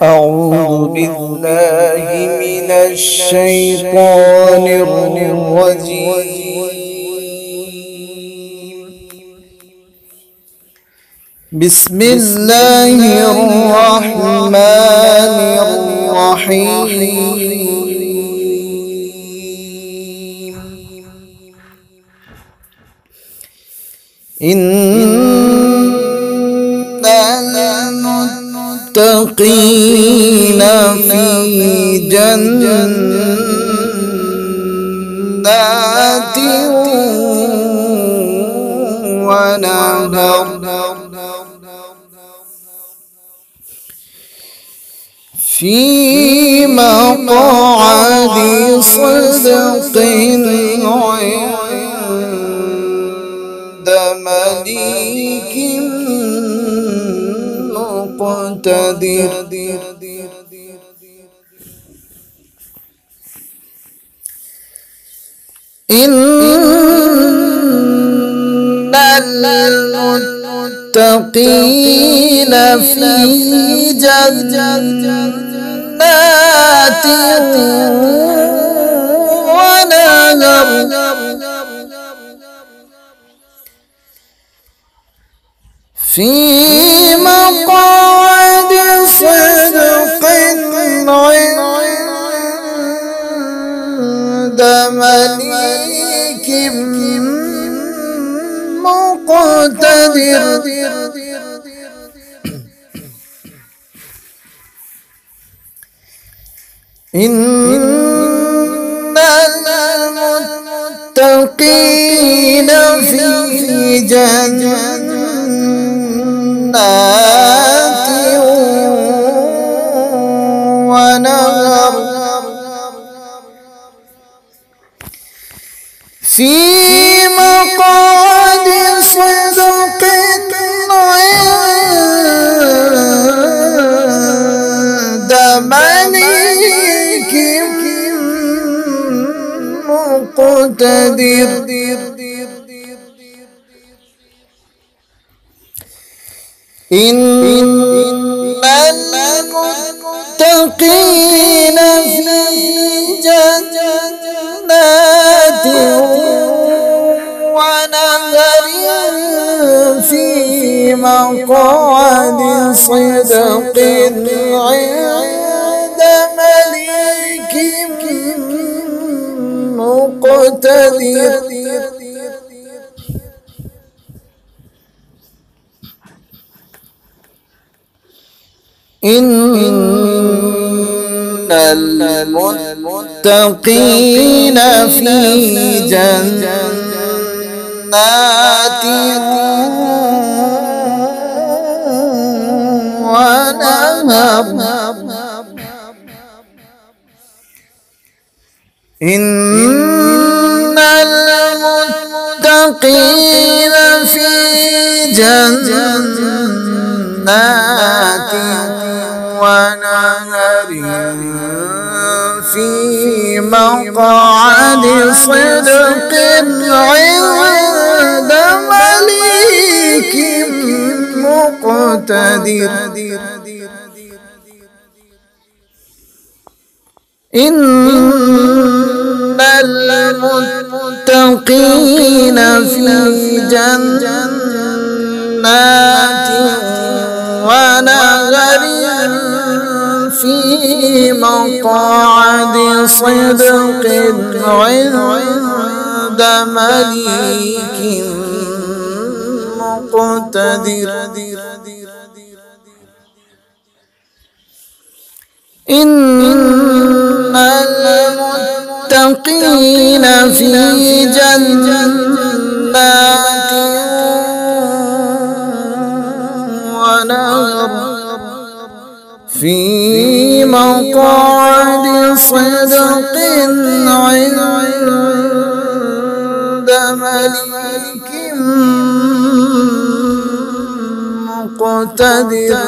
أعوذ بالله من الشيطان الرجيم. بسم الله الرحمن الرحيم. المتقين في جنات ونهر في مقعد صدق عند مليك مقتدر. إن المتقين في جنات ونهر في مقعد صدق عند مليك مقتدر. إن المتقين في جنات ونهر في مقعد صدق عند مليك مقتدر. إن المتقين في جنات ونهر في مقعد صدق عند مليك مقتدر. إن المتقين في جنات ونهر. إن المتقين في جنات ونهر في مقعد صدق عند مليك مقتدر. إن المتقين في جنات ونهر في مقعد صدق عند مليك مقتدر. إن المتقين في جنات ونهر في مقعد صدق عند مليك مقتدر.